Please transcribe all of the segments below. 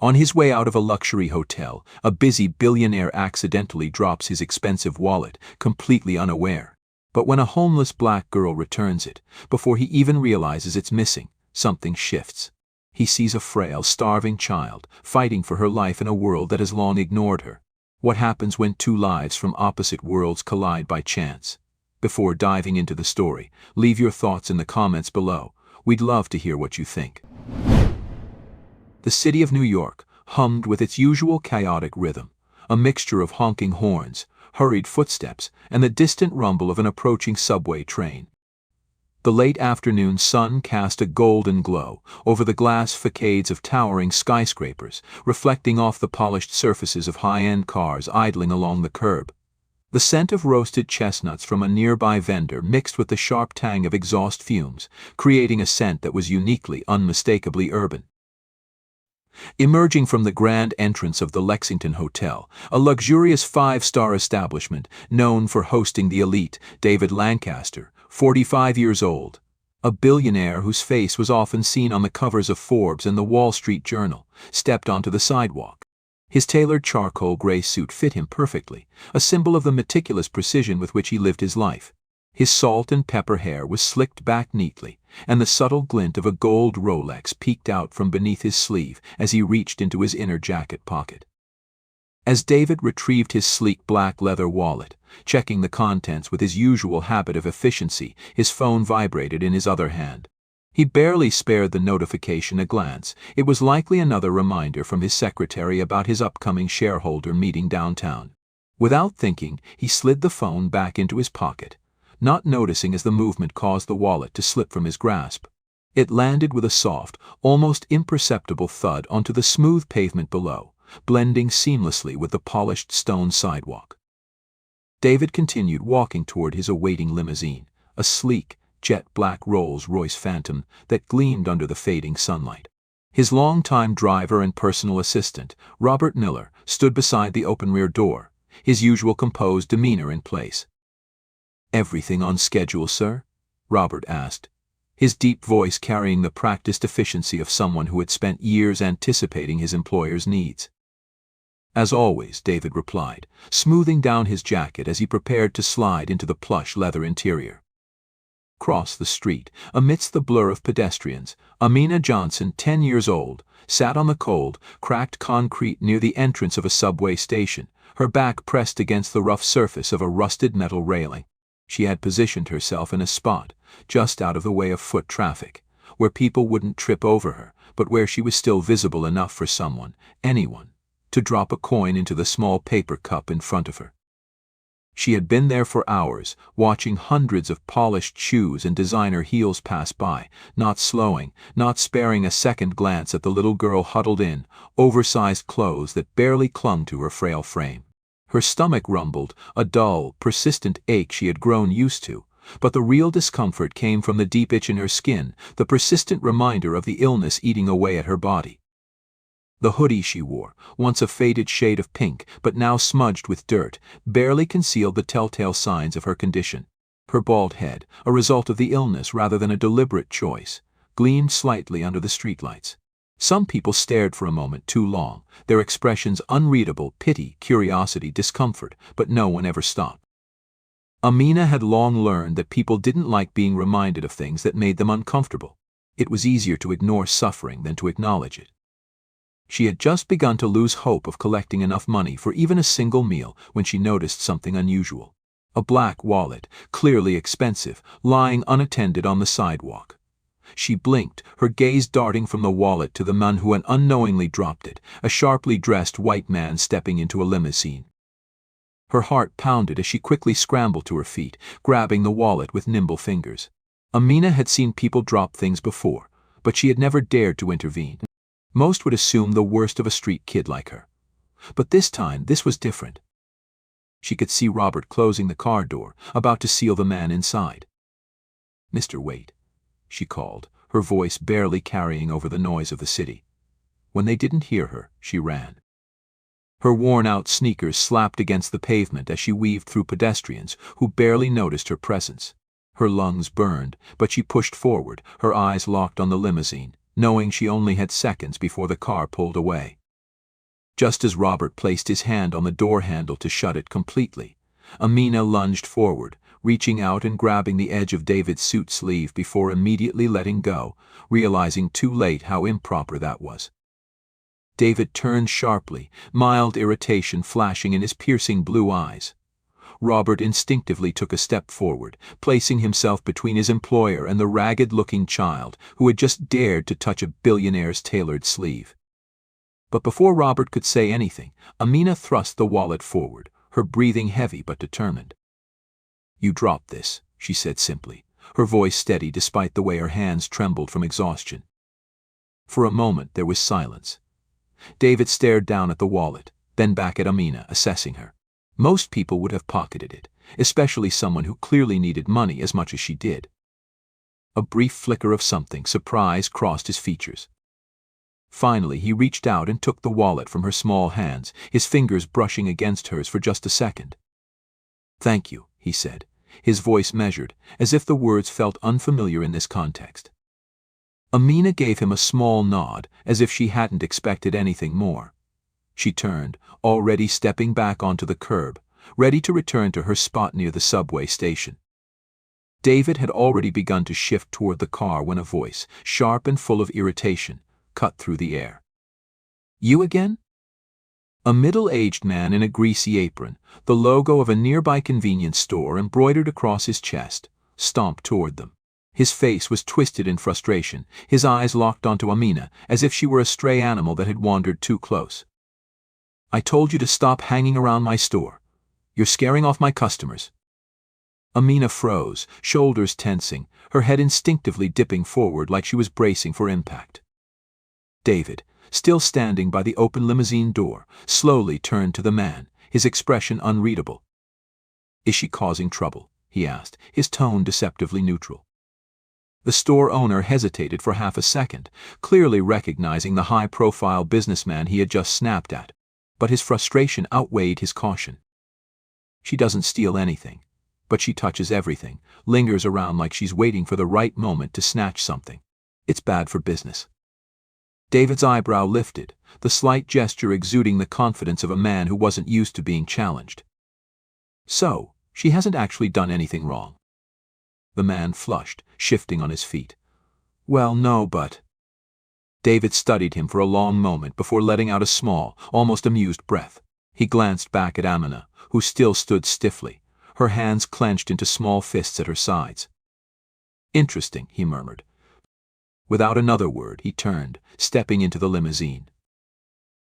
On his way out of a luxury hotel, a busy billionaire accidentally drops his expensive wallet, completely unaware. But when a homeless black girl returns it, before he even realizes it's missing, something shifts. He sees a frail, starving child, fighting for her life in a world that has long ignored her. What happens when two lives from opposite worlds collide by chance? Before diving into the story, leave your thoughts in the comments below. We'd love to hear what you think. The city of New York hummed with its usual chaotic rhythm, a mixture of honking horns, hurried footsteps, and the distant rumble of an approaching subway train. The late afternoon sun cast a golden glow over the glass facades of towering skyscrapers, reflecting off the polished surfaces of high-end cars idling along the curb. The scent of roasted chestnuts from a nearby vendor mixed with the sharp tang of exhaust fumes, creating a scent that was uniquely, unmistakably urban. Emerging from the grand entrance of the Lexington Hotel, a luxurious five-star establishment known for hosting the elite, David Lancaster, 45 years old, a billionaire whose face was often seen on the covers of Forbes and the Wall Street Journal, stepped onto the sidewalk. His tailored charcoal gray suit fit him perfectly, a symbol of the meticulous precision with which he lived his life. His salt and pepper hair was slicked back neatly, and the subtle glint of a gold Rolex peeked out from beneath his sleeve as he reached into his inner jacket pocket. As David retrieved his sleek black leather wallet, checking the contents with his usual habit of efficiency, his phone vibrated in his other hand. He barely spared the notification a glance. It was likely another reminder from his secretary about his upcoming shareholder meeting downtown. Without thinking, he slid the phone back into his pocket, not noticing as the movement caused the wallet to slip from his grasp. It landed with a soft, almost imperceptible thud onto the smooth pavement below, blending seamlessly with the polished stone sidewalk. David continued walking toward his awaiting limousine, a sleek, jet-black Rolls-Royce Phantom that gleamed under the fading sunlight. His longtime driver and personal assistant, Robert Miller, stood beside the open rear door, his usual composed demeanor in place. "Everything on schedule, sir?" Robert asked, his deep voice carrying the practiced efficiency of someone who had spent years anticipating his employer's needs. "As always," David replied, smoothing down his jacket as he prepared to slide into the plush leather interior. Across the street, amidst the blur of pedestrians, Amina Johnson, 10 years old, sat on the cold, cracked concrete near the entrance of a subway station, her back pressed against the rough surface of a rusted metal railing. She had positioned herself in a spot, just out of the way of foot traffic, where people wouldn't trip over her, but where she was still visible enough for someone, anyone, to drop a coin into the small paper cup in front of her. She had been there for hours, watching hundreds of polished shoes and designer heels pass by, not slowing, not sparing a second glance at the little girl huddled in oversized clothes that barely clung to her frail frame. Her stomach rumbled, a dull, persistent ache she had grown used to, but the real discomfort came from the deep itch in her skin, the persistent reminder of the illness eating away at her body. The hoodie she wore, once a faded shade of pink but now smudged with dirt, barely concealed the telltale signs of her condition. Her bald head, a result of the illness rather than a deliberate choice, gleamed slightly under the streetlights. Some people stared for a moment too long, their expressions unreadable: pity, curiosity, discomfort, but no one ever stopped. Amina had long learned that people didn't like being reminded of things that made them uncomfortable. It was easier to ignore suffering than to acknowledge it. She had just begun to lose hope of collecting enough money for even a single meal when she noticed something unusual. A black wallet, clearly expensive, lying unattended on the sidewalk. She blinked, her gaze darting from the wallet to the man who had unknowingly dropped it, a sharply dressed white man stepping into a limousine. Her heart pounded as she quickly scrambled to her feet, grabbing the wallet with nimble fingers. Amina had seen people drop things before, but she had never dared to intervene. Most would assume the worst of a street kid like her. But this time, this was different. She could see Robert closing the car door, about to seal the man inside. "Mr. Wait," she called, her voice barely carrying over the noise of the city. When they didn't hear her, she ran. Her worn-out sneakers slapped against the pavement as she weaved through pedestrians who barely noticed her presence. Her lungs burned, but she pushed forward, her eyes locked on the limousine, knowing she only had seconds before the car pulled away. Just as Robert placed his hand on the door handle to shut it completely, Amina lunged forward, reaching out and grabbing the edge of David's suit sleeve before immediately letting go, realizing too late how improper that was. David turned sharply, mild irritation flashing in his piercing blue eyes. Robert instinctively took a step forward, placing himself between his employer and the ragged-looking child who had just dared to touch a billionaire's tailored sleeve. But before Robert could say anything, Amina thrust the wallet forward, her breathing heavy but determined. "You drop this," she said simply, her voice steady despite the way her hands trembled from exhaustion. For a moment there was silence. David stared down at the wallet, then back at Amina, assessing her. Most people would have pocketed it, especially someone who clearly needed money as much as she did. A brief flicker of something, surprise, crossed his features. Finally, he reached out and took the wallet from her small hands, his fingers brushing against hers for just a second. "Thank you," he said, his voice measured, as if the words felt unfamiliar in this context. Amina gave him a small nod, as if she hadn't expected anything more. She turned, already stepping back onto the curb, ready to return to her spot near the subway station. David had already begun to shift toward the car when a voice, sharp and full of irritation, cut through the air. "You again?" A middle-aged man in a greasy apron, the logo of a nearby convenience store embroidered across his chest, stomped toward them. His face was twisted in frustration, his eyes locked onto Amina as if she were a stray animal that had wandered too close. "I told you to stop hanging around my store. You're scaring off my customers." Amina froze, shoulders tensing, her head instinctively dipping forward like she was bracing for impact. David, still standing by the open limousine door, slowly turned to the man, his expression unreadable. "Is she causing trouble?" he asked, his tone deceptively neutral. The store owner hesitated for half a second, clearly recognizing the high-profile businessman he had just snapped at, but his frustration outweighed his caution. "She doesn't steal anything, but she touches everything, lingers around like she's waiting for the right moment to snatch something. It's bad for business." David's eyebrow lifted, the slight gesture exuding the confidence of a man who wasn't used to being challenged. "So, she hasn't actually done anything wrong?" The man flushed, shifting on his feet. "Well, no, but—" David studied him for a long moment before letting out a small, almost amused breath. He glanced back at Amina, who still stood stiffly, her hands clenched into small fists at her sides. "Interesting," he murmured. Without another word, he turned, stepping into the limousine.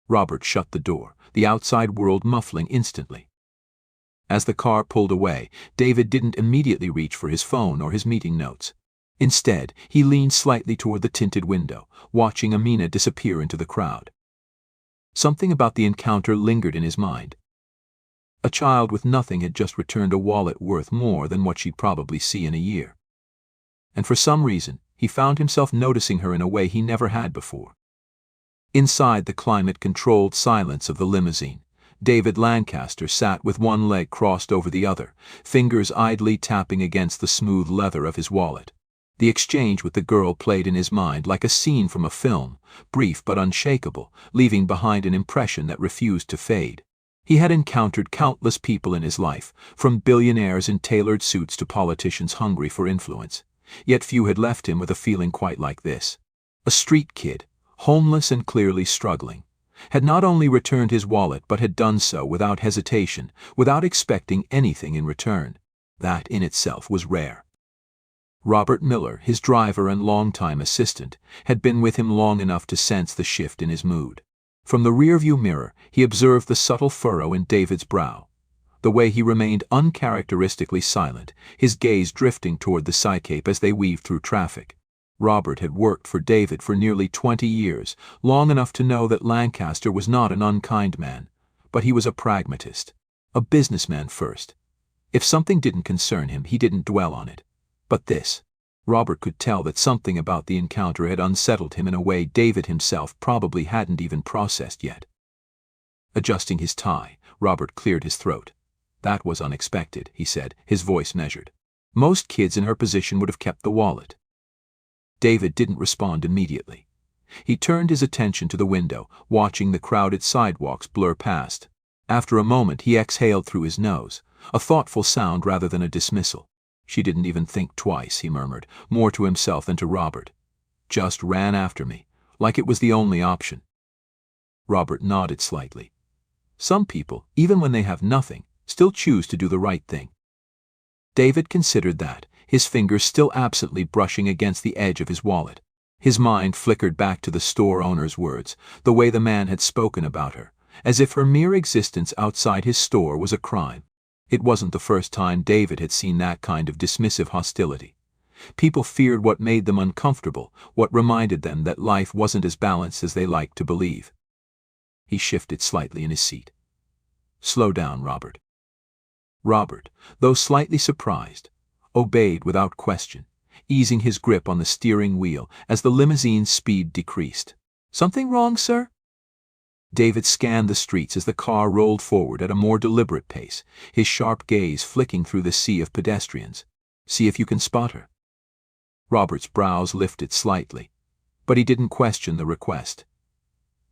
Robert shut the door, the outside world muffling instantly. As the car pulled away, David didn't immediately reach for his phone or his meeting notes. Instead, he leaned slightly toward the tinted window, watching Amina disappear into the crowd. Something about the encounter lingered in his mind. A child with nothing had just returned a wallet worth more than what she'd probably see in a year. And for some reason, he found himself noticing her in a way he never had before. Inside the climate-controlled silence of the limousine, David Lancaster sat with one leg crossed over the other, fingers idly tapping against the smooth leather of his wallet. The exchange with the girl played in his mind like a scene from a film, brief but unshakable, leaving behind an impression that refused to fade. He had encountered countless people in his life, from billionaires in tailored suits to politicians hungry for influence. Yet few had left him with a feeling quite like this. A street kid, homeless and clearly struggling, had not only returned his wallet but had done so without hesitation, without expecting anything in return. That in itself was rare. Robert Miller, his driver and longtime assistant, had been with him long enough to sense the shift in his mood. From the rearview mirror, he observed the subtle furrow in David's brow, the way he remained uncharacteristically silent, his gaze drifting toward the psychape as they weaved through traffic. Robert had worked for David for nearly 20 years, long enough to know that Lancaster was not an unkind man, but he was a pragmatist, a businessman first. If something didn't concern him, he didn't dwell on it. But this, Robert could tell that something about the encounter had unsettled him in a way David himself probably hadn't even processed yet. Adjusting his tie, Robert cleared his throat. "That was unexpected," he said, his voice measured. "Most kids in her position would have kept the wallet." David didn't respond immediately. He turned his attention to the window, watching the crowded sidewalks blur past. After a moment he exhaled through his nose, a thoughtful sound rather than a dismissal. "She didn't even think twice," he murmured, more to himself than to Robert. "Just ran after me, like it was the only option." Robert nodded slightly. Some people, even when they have nothing, still choose to do the right thing. David considered that, his fingers still absently brushing against the edge of his wallet. His mind flickered back to the store owner's words, the way the man had spoken about her, as if her mere existence outside his store was a crime. It wasn't the first time David had seen that kind of dismissive hostility. People feared what made them uncomfortable, what reminded them that life wasn't as balanced as they liked to believe. He shifted slightly in his seat. "Slow down, Robert." Robert, though slightly surprised, obeyed without question, easing his grip on the steering wheel as the limousine's speed decreased. "Something wrong, sir?" David scanned the streets as the car rolled forward at a more deliberate pace, his sharp gaze flicking through the sea of pedestrians. "See if you can spot her." Robert's brows lifted slightly, but he didn't question the request.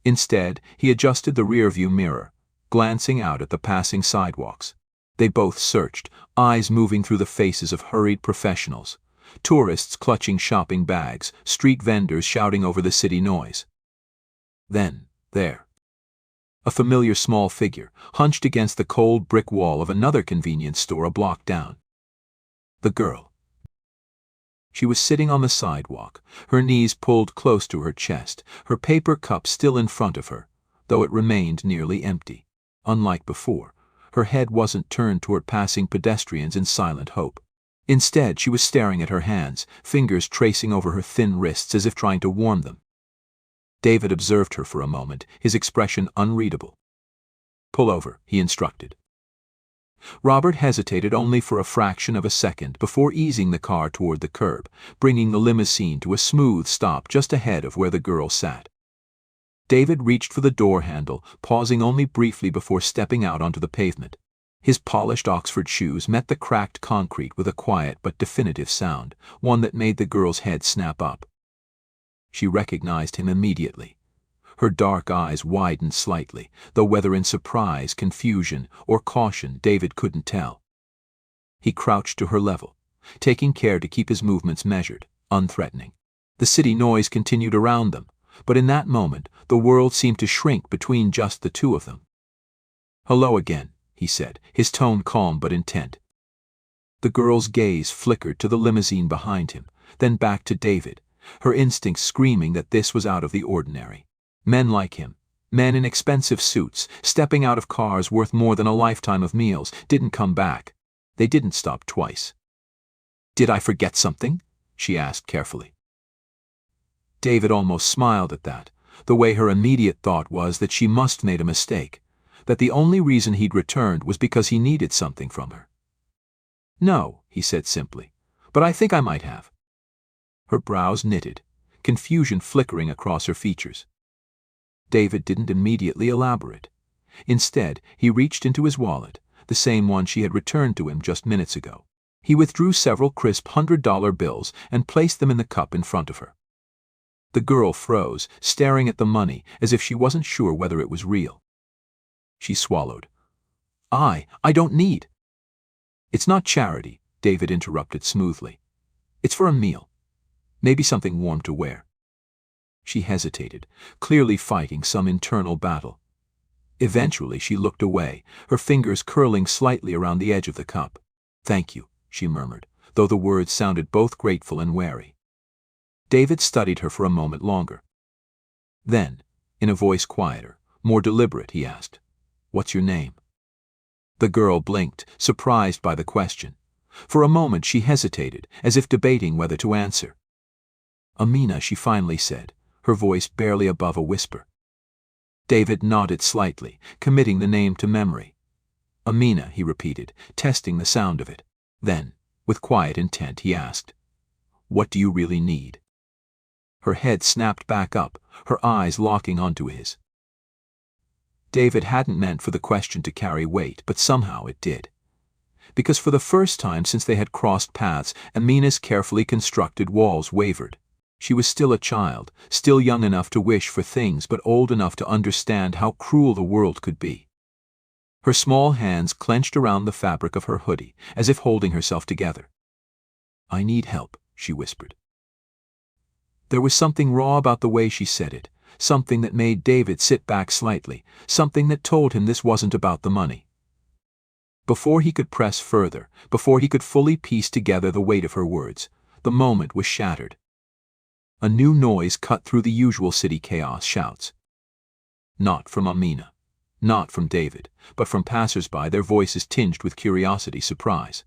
Instead, he adjusted the rearview mirror, glancing out at the passing sidewalks. They both searched, eyes moving through the faces of hurried professionals, tourists clutching shopping bags, street vendors shouting over the city noise. Then, there, a familiar small figure, hunched against the cold brick wall of another convenience store a block down. The girl. She was sitting on the sidewalk, her knees pulled close to her chest, her paper cup still in front of her, though it remained nearly empty. Unlike before, her head wasn't turned toward passing pedestrians in silent hope. Instead, she was staring at her hands, fingers tracing over her thin wrists as if trying to warm them. David observed her for a moment, his expression unreadable. "Pull over," he instructed. Robert hesitated only for a fraction of a second before easing the car toward the curb, bringing the limousine to a smooth stop just ahead of where the girl sat. David reached for the door handle, pausing only briefly before stepping out onto the pavement. His polished Oxford shoes met the cracked concrete with a quiet but definitive sound, one that made the girl's head snap up. She recognized him immediately. Her dark eyes widened slightly, though whether in surprise, confusion, or caution David couldn't tell. He crouched to her level, taking care to keep his movements measured, unthreatening. The city noise continued around them, but in that moment the world seemed to shrink between just the two of them. "Hello again," he said, his tone calm but intent. The girl's gaze flickered to the limousine behind him, then back to David, her instincts screaming that this was out of the ordinary. Men like him, men in expensive suits, stepping out of cars worth more than a lifetime of meals, didn't come back. They didn't stop twice. "Did I forget something?" she asked carefully. David almost smiled at that, the way her immediate thought was that she must have made a mistake, that the only reason he'd returned was because he needed something from her. "No," he said simply, "but I think I might have." Her brows knitted, confusion flickering across her features. David didn't immediately elaborate. Instead, he reached into his wallet, the same one she had returned to him just minutes ago. He withdrew several crisp $100 bills and placed them in the cup in front of her. The girl froze, staring at the money as if she wasn't sure whether it was real. She swallowed. I don't need." "It's not charity," David interrupted smoothly. "It's for a meal. Maybe something warm to wear." She hesitated, clearly fighting some internal battle. Eventually she looked away, her fingers curling slightly around the edge of the cup. "Thank you," she murmured, though the words sounded both grateful and wary. David studied her for a moment longer. Then, in a voice quieter, more deliberate, he asked, "What's your name?" The girl blinked, surprised by the question. For a moment she hesitated, as if debating whether to answer. "Amina," she finally said, her voice barely above a whisper. David nodded slightly, committing the name to memory. "Amina," he repeated, testing the sound of it. Then, with quiet intent, he asked, "What do you really need?" Her head snapped back up, her eyes locking onto his. David hadn't meant for the question to carry weight, but somehow it did. Because for the first time since they had crossed paths, Amina's carefully constructed walls wavered. She was still a child, still young enough to wish for things but old enough to understand how cruel the world could be. Her small hands clenched around the fabric of her hoodie, as if holding herself together. "I need help," she whispered. There was something raw about the way she said it, something that made David sit back slightly, something that told him this wasn't about the money. Before he could press further, before he could fully piece together the weight of her words, the moment was shattered. A new noise cut through the usual city chaos shouts. Not from Amina, not from David, but from passers-by, their voices tinged with curiosity, surprise.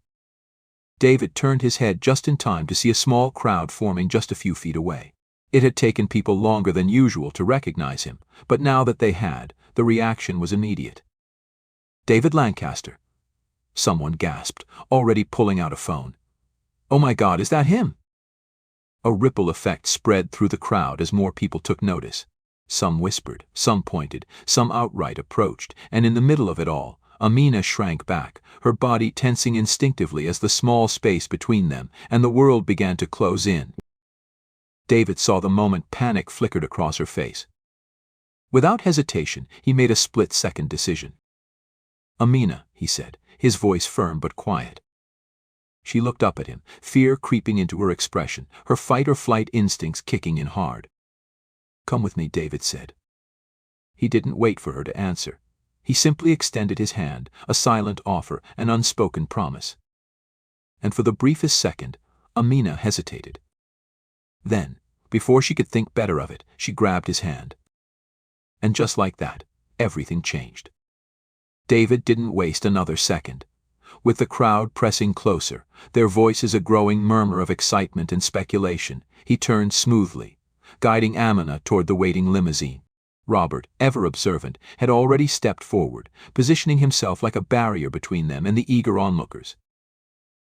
David turned his head just in time to see a small crowd forming just a few feet away. It had taken people longer than usual to recognize him, but now that they had, the reaction was immediate. "David Lancaster," someone gasped, already pulling out a phone. "Oh my God, is that him?" A ripple effect spread through the crowd as more people took notice. Some whispered, some pointed, some outright approached, and in the middle of it all, Amina shrank back, her body tensing instinctively as the small space between them and the world began to close in. David saw the moment panic flickered across her face. Without hesitation, he made a split-second decision. "Amina," he said, his voice firm but quiet. She looked up at him, fear creeping into her expression, her fight-or-flight instincts kicking in hard. "Come with me," David said. He didn't wait for her to answer. He simply extended his hand, a silent offer, an unspoken promise. And for the briefest second, Amina hesitated. Then, before she could think better of it, she grabbed his hand. And just like that, everything changed. David didn't waste another second. With the crowd pressing closer, their voices a growing murmur of excitement and speculation, he turned smoothly, guiding Amina toward the waiting limousine. Robert, ever observant, had already stepped forward, positioning himself like a barrier between them and the eager onlookers.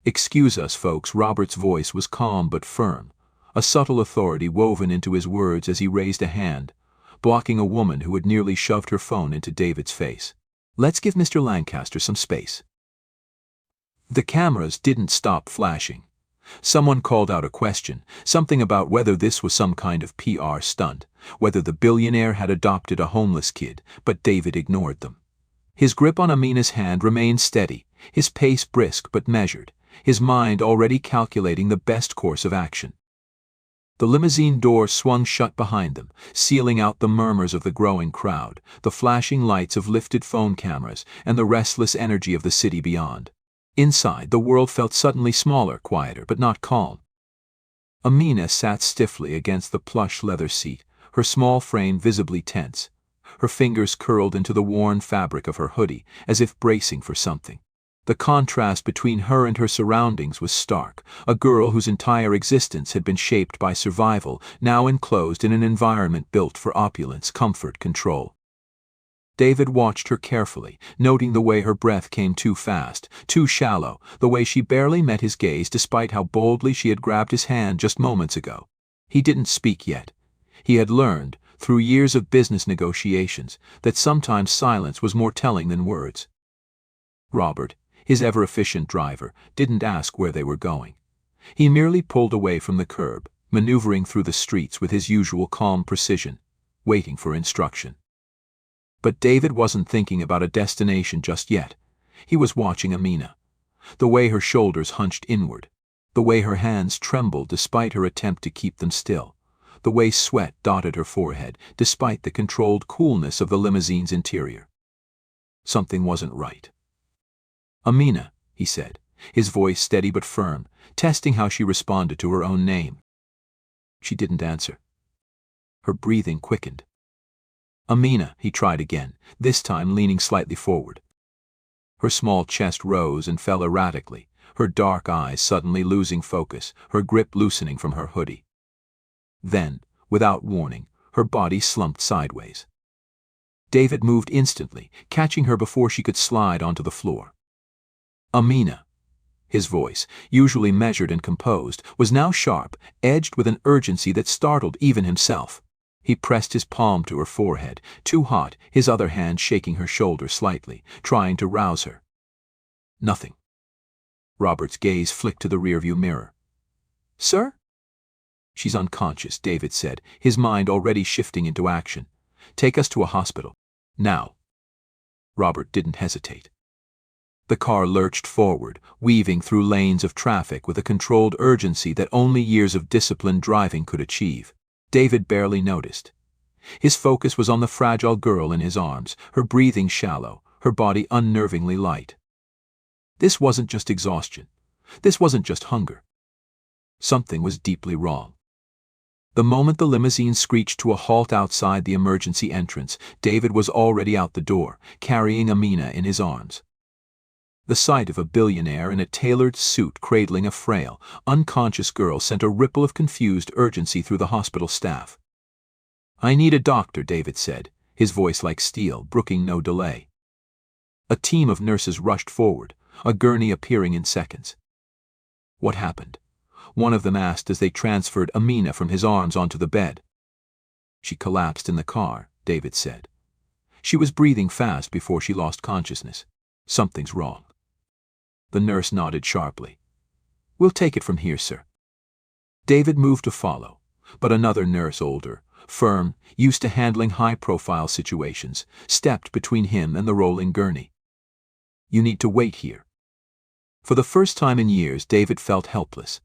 "Excuse us, folks," Robert's voice was calm but firm, a subtle authority woven into his words as he raised a hand, blocking a woman who had nearly shoved her phone into David's face. "Let's give Mr. Lancaster some space." The cameras didn't stop flashing. Someone called out a question, something about whether this was some kind of PR stunt, whether the billionaire had adopted a homeless kid, but David ignored them. His grip on Amina's hand remained steady, his pace brisk but measured, his mind already calculating the best course of action. The limousine door swung shut behind them, sealing out the murmurs of the growing crowd, the flashing lights of lifted phone cameras, and the restless energy of the city beyond. Inside, the world felt suddenly smaller, quieter, but not calm. Amina sat stiffly against the plush leather seat, her small frame visibly tense, her fingers curled into the worn fabric of her hoodie, as if bracing for something. The contrast between her and her surroundings was stark, a girl whose entire existence had been shaped by survival, now enclosed in an environment built for opulence, comfort, control. David watched her carefully, noting the way her breath came too fast, too shallow, the way she barely met his gaze despite how boldly she had grabbed his hand just moments ago. He didn't speak yet. He had learned, through years of business negotiations, that sometimes silence was more telling than words. Robert, his ever-efficient driver, didn't ask where they were going. He merely pulled away from the curb, maneuvering through the streets with his usual calm precision, waiting for instruction. But David wasn't thinking about a destination just yet. He was watching Amina. The way her shoulders hunched inward, the way her hands trembled despite her attempt to keep them still, the way sweat dotted her forehead despite the controlled coolness of the limousine's interior. Something wasn't right. "Amina," he said, his voice steady but firm, testing how she responded to her own name. She didn't answer. Her breathing quickened. "Amina," he tried again, this time leaning slightly forward. Her small chest rose and fell erratically, her dark eyes suddenly losing focus, her grip loosening from her hoodie. Then, without warning, her body slumped sideways. David moved instantly, catching her before she could slide onto the floor. "Amina." His voice, usually measured and composed, was now sharp, edged with an urgency that startled even himself. He pressed his palm to her forehead, too hot, his other hand shaking her shoulder slightly, trying to rouse her. Nothing. Robert's gaze flicked to the rearview mirror. "Sir?" She's unconscious, David said, his mind already shifting into action. Take us to a hospital. Now. Robert didn't hesitate. The car lurched forward, weaving through lanes of traffic with a controlled urgency that only years of disciplined driving could achieve. David barely noticed. His focus was on the fragile girl in his arms, her breathing shallow, her body unnervingly light. This wasn't just exhaustion. This wasn't just hunger. Something was deeply wrong. The moment the limousine screeched to a halt outside the emergency entrance, David was already out the door, carrying Amina in his arms. The sight of a billionaire in a tailored suit cradling a frail, unconscious girl sent a ripple of confused urgency through the hospital staff. "I need a doctor," David said, his voice like steel, brooking no delay. A team of nurses rushed forward, a gurney appearing in seconds. "What happened?" one of them asked as they transferred Amina from his arms onto the bed. "She collapsed in the car," David said. "She was breathing fast before she lost consciousness. Something's wrong." The nurse nodded sharply. "We'll take it from here, sir." David moved to follow, but another nurse, older, firm, used to handling high-profile situations, stepped between him and the rolling gurney. "You need to wait here." For the first time in years, David felt helpless.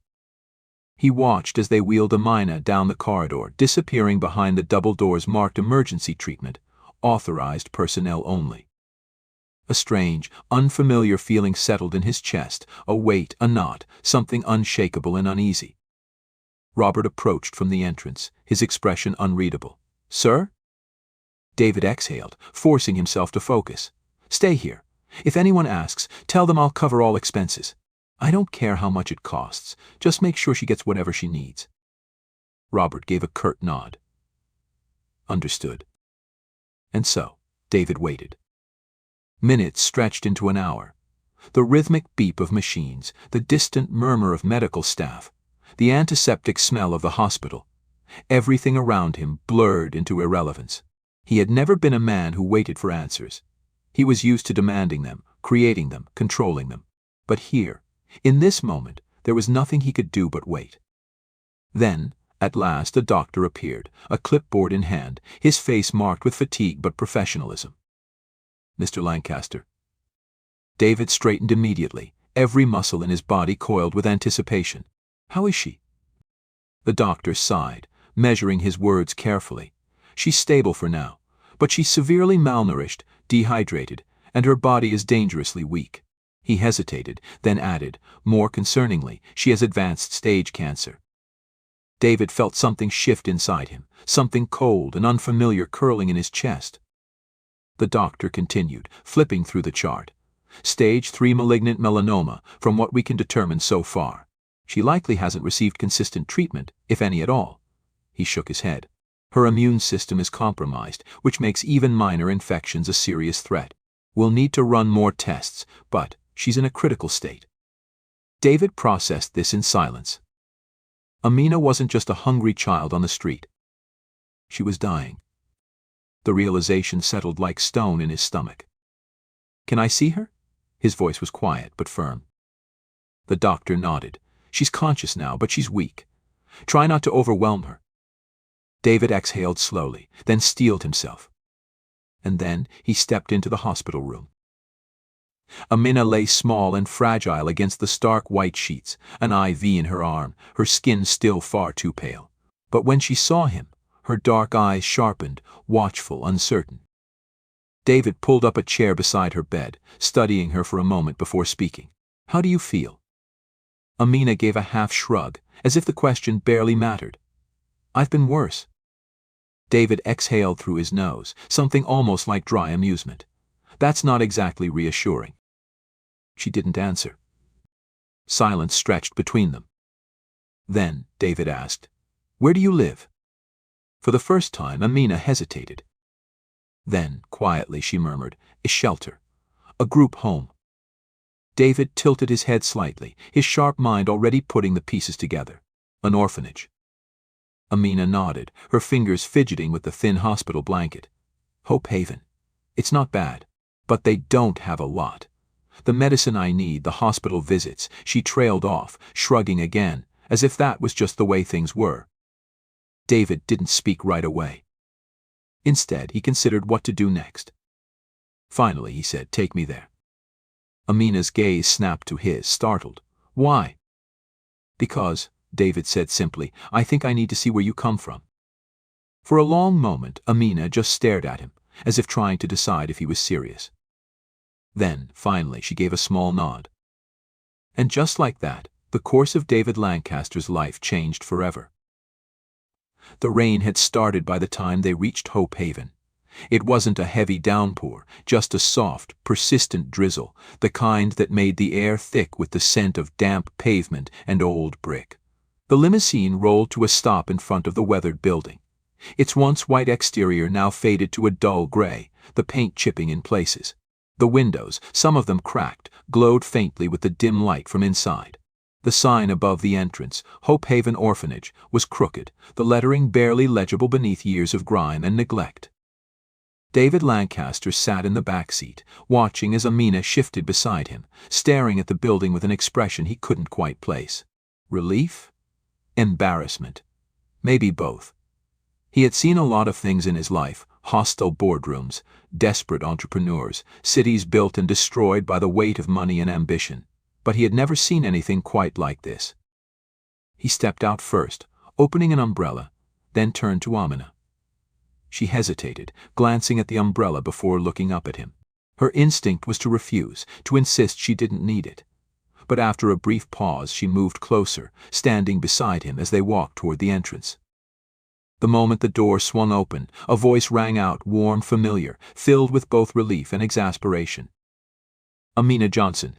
He watched as they wheeled Amina down the corridor, disappearing behind the double doors marked emergency treatment, authorized personnel only. A strange, unfamiliar feeling settled in his chest, a weight, a knot, something unshakable and uneasy. Robert approached from the entrance, his expression unreadable. "Sir?" David exhaled, forcing himself to focus. "Stay here. If anyone asks, tell them I'll cover all expenses. I don't care how much it costs, just make sure she gets whatever she needs." Robert gave a curt nod. "Understood." And so, David waited. Minutes stretched into an hour. The rhythmic beep of machines, the distant murmur of medical staff, the antiseptic smell of the hospital. Everything around him blurred into irrelevance. He had never been a man who waited for answers. He was used to demanding them, creating them, controlling them. But here, in this moment, there was nothing he could do but wait. Then, at last, a doctor appeared, a clipboard in hand, his face marked with fatigue but professionalism. "Mr. Lancaster." David straightened immediately, every muscle in his body coiled with anticipation. "How is she?" The doctor sighed, measuring his words carefully. "She's stable for now, but she's severely malnourished, dehydrated, and her body is dangerously weak." He hesitated, then added, more concerningly, "She has advanced stage cancer." David felt something shift inside him, something cold and unfamiliar curling in his chest. The doctor continued, flipping through the chart. "Stage 3 malignant melanoma, from what we can determine so far. She likely hasn't received consistent treatment, if any at all." He shook his head. "Her immune system is compromised, which makes even minor infections a serious threat. We'll need to run more tests, but she's in a critical state." David processed this in silence. Amina wasn't just a hungry child on the street. She was dying. The realization settled like stone in his stomach. "Can I see her?" His voice was quiet but firm. The doctor nodded. "She's conscious now, but she's weak. Try not to overwhelm her." David exhaled slowly, then steeled himself. And then he stepped into the hospital room. Amina lay small and fragile against the stark white sheets, an IV in her arm, her skin still far too pale. But when she saw him, her dark eyes sharpened, watchful, uncertain. David pulled up a chair beside her bed, studying her for a moment before speaking. "How do you feel?" Amina gave a half shrug, as if the question barely mattered. "I've been worse." David exhaled through his nose, something almost like dry amusement. "That's not exactly reassuring." She didn't answer. Silence stretched between them. Then David asked, "Where do you live?" For the first time, Amina hesitated. Then, quietly, she murmured, "A shelter. A group home." David tilted his head slightly, his sharp mind already putting the pieces together. "An orphanage." Amina nodded, her fingers fidgeting with the thin hospital blanket. "Hope Haven. It's not bad. But they don't have a lot. The medicine I need, the hospital visits." She trailed off, shrugging again, as if that was just the way things were. David didn't speak right away. Instead, he considered what to do next. Finally, he said, "Take me there." Amina's gaze snapped to his, startled. "Why?" "Because," David said simply, "I think I need to see where you come from." For a long moment, Amina just stared at him, as if trying to decide if he was serious. Then, finally, she gave a small nod. And just like that, the course of David Lancaster's life changed forever. The rain had started by the time they reached Hope Haven. It wasn't a heavy downpour, just a soft, persistent drizzle, the kind that made the air thick with the scent of damp pavement and old brick. The limousine rolled to a stop in front of the weathered building. Its once white exterior now faded to a dull gray, the paint chipping in places. The windows, some of them cracked, glowed faintly with the dim light from inside. The sign above the entrance, Hope Haven Orphanage, was crooked, the lettering barely legible beneath years of grime and neglect. David Lancaster sat in the back seat, watching as Amina shifted beside him, staring at the building with an expression he couldn't quite place. Relief? Embarrassment? Maybe both. He had seen a lot of things in his life: hostile boardrooms, desperate entrepreneurs, cities built and destroyed by the weight of money and ambition. But he had never seen anything quite like this. He stepped out first, opening an umbrella, then turned to Amina. She hesitated, glancing at the umbrella before looking up at him. Her instinct was to refuse, to insist she didn't need it. But after a brief pause, she moved closer, standing beside him as they walked toward the entrance. The moment the door swung open, a voice rang out, warm, familiar, filled with both relief and exasperation. "Amina Johnson."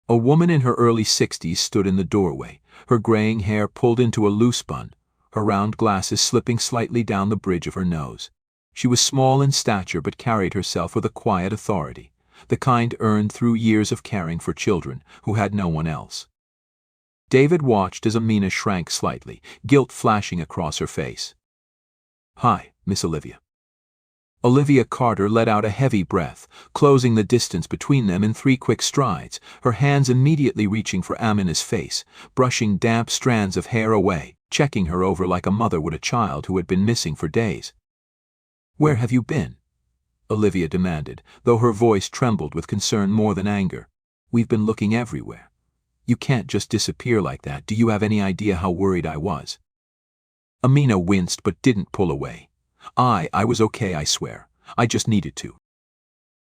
A woman in her early 60s stood in the doorway, her graying hair pulled into a loose bun, her round glasses slipping slightly down the bridge of her nose. She was small in stature but carried herself with a quiet authority, the kind earned through years of caring for children who had no one else. David watched as Amina shrank slightly, guilt flashing across her face. "Hi, Miss Olivia." Olivia Carter let out a heavy breath, closing the distance between them in 3 quick strides, her hands immediately reaching for Amina's face, brushing damp strands of hair away, checking her over like a mother would a child who had been missing for days. "Where have you been?" Olivia demanded, though her voice trembled with concern more than anger. "We've been looking everywhere. You can't just disappear like that. Do you have any idea how worried I was?" Amina winced but didn't pull away. I was okay, I swear. I just needed to."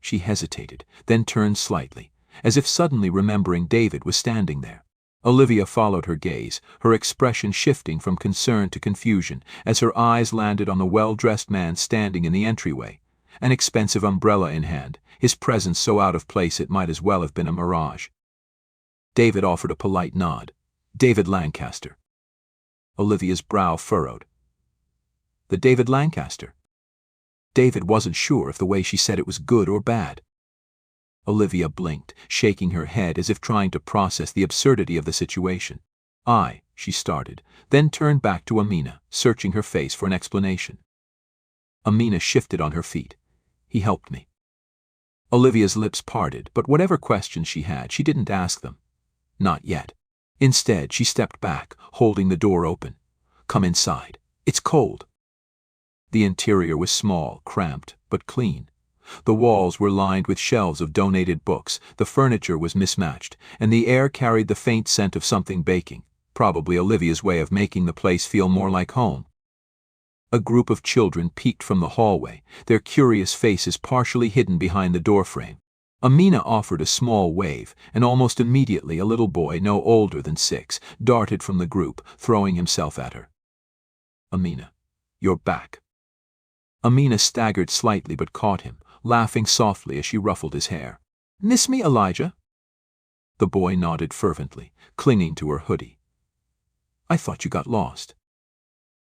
She hesitated, then turned slightly, as if suddenly remembering David was standing there. Olivia followed her gaze, her expression shifting from concern to confusion as her eyes landed on the well-dressed man standing in the entryway, an expensive umbrella in hand, his presence so out of place it might as well have been a mirage. David offered a polite nod. "David Lancaster." Olivia's brow furrowed. The David Lancaster? David wasn't sure if the way she said it was good or bad. Olivia blinked, shaking her head as if trying to process the absurdity of the situation. She started, then turned back to Amina, searching her face for an explanation. Amina shifted on her feet. "He helped me." Olivia's lips parted, but whatever questions she had, she didn't ask them. Not yet. Instead, she stepped back, holding the door open. "Come inside. It's cold." The interior was small, cramped, but clean. The walls were lined with shelves of donated books, the furniture was mismatched, and the air carried the faint scent of something baking, probably Olivia's way of making the place feel more like home. A group of children peeked from the hallway, their curious faces partially hidden behind the doorframe. Amina offered a small wave, and almost immediately a little boy no older than 6 darted from the group, throwing himself at her. "Amina, you're back." Amina staggered slightly but caught him, laughing softly as she ruffled his hair. "Miss me, Elijah?" The boy nodded fervently, clinging to her hoodie. "I thought you got lost."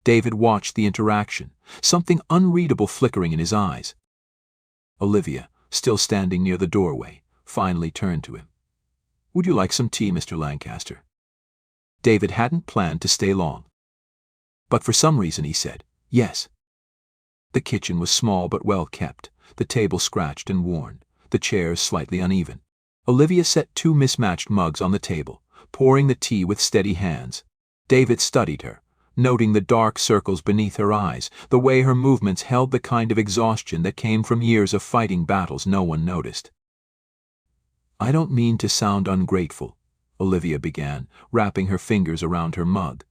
David watched the interaction, something unreadable flickering in his eyes. Olivia, still standing near the doorway, finally turned to him. "Would you like some tea, Mr. Lancaster?" David hadn't planned to stay long. But for some reason he said, "Yes." The kitchen was small but well kept, the table scratched and worn, the chairs slightly uneven. Olivia set 2 mismatched mugs on the table, pouring the tea with steady hands. David studied her, noting the dark circles beneath her eyes, the way her movements held the kind of exhaustion that came from years of fighting battles no one noticed. "I don't mean to sound ungrateful," Olivia began, wrapping her fingers around her mug.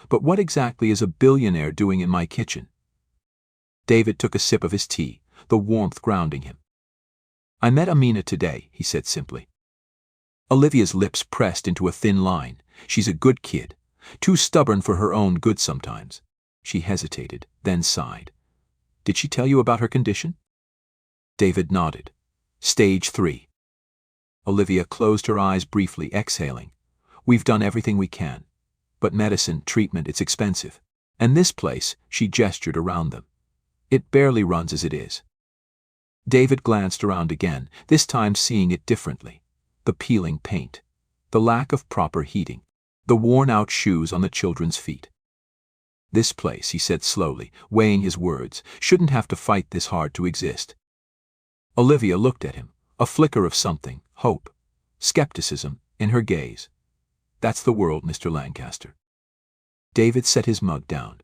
"But what exactly is a billionaire doing in my kitchen?" David took a sip of his tea, the warmth grounding him. "I met Amina today," he said simply. Olivia's lips pressed into a thin line. She's a good kid, too stubborn for her own good sometimes. She hesitated, then sighed. "Did she tell you about her condition?" David nodded. "Stage 3. Olivia closed her eyes briefly, exhaling. "We've done everything we can. But medicine, treatment, it's expensive. And this place," she gestured around them, "it barely runs as it is." David glanced around again, this time seeing it differently. The peeling paint, the lack of proper heating, the worn-out shoes on the children's feet. "This place," he said slowly, weighing his words, "shouldn't have to fight this hard to exist." Olivia looked at him, a flicker of something, hope, skepticism, in her gaze. "That's the world, Mr. Lancaster." David set his mug down.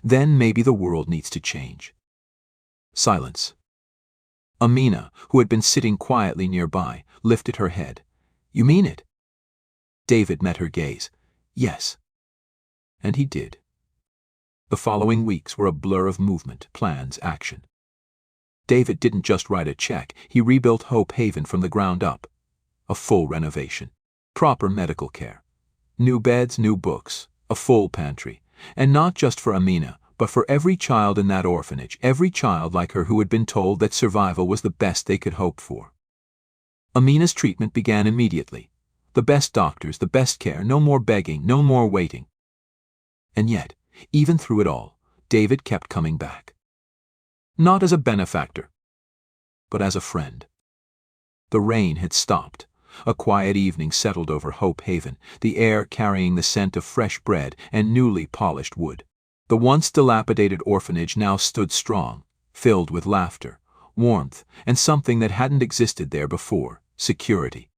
"Then maybe the world needs to change." Silence. Amina, who had been sitting quietly nearby, lifted her head. "You mean it?" David met her gaze. "Yes." And he did. The following weeks were a blur of movement, plans, action. David didn't just write a check, he rebuilt Hope Haven from the ground up. A full renovation. Proper medical care. New beds, new books, a full pantry. And not just for Amina, but for every child in that orphanage, every child like her who had been told that survival was the best they could hope for. Amina's treatment began immediately. The best doctors, the best care, no more begging, no more waiting. And yet, even through it all, David kept coming back. Not as a benefactor, but as a friend. The rain had stopped. A quiet evening settled over Hope Haven, the air carrying the scent of fresh bread and newly polished wood. The once dilapidated orphanage now stood strong, filled with laughter, warmth, and something that hadn't existed there before, security.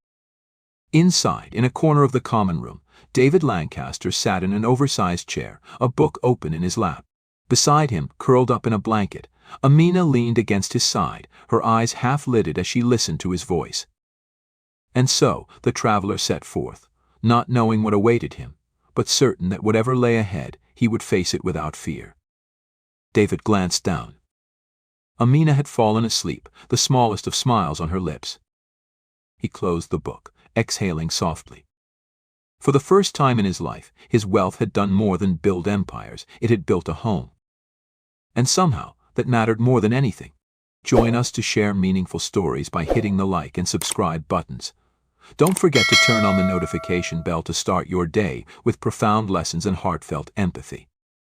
Inside, in a corner of the common room, David Lancaster sat in an oversized chair, a book open in his lap. Beside him, curled up in a blanket, Amina leaned against his side, her eyes half-lidded as she listened to his voice. And so, the traveler set forth, not knowing what awaited him, but certain that whatever lay ahead, he would face it without fear. David glanced down. Amina had fallen asleep, the smallest of smiles on her lips. He closed the book, exhaling softly. For the first time in his life, his wealth had done more than build empires, it had built a home. And somehow, that mattered more than anything. Join us to share meaningful stories by hitting the like and subscribe buttons. Don't forget to turn on the notification bell to start your day with profound lessons and heartfelt empathy.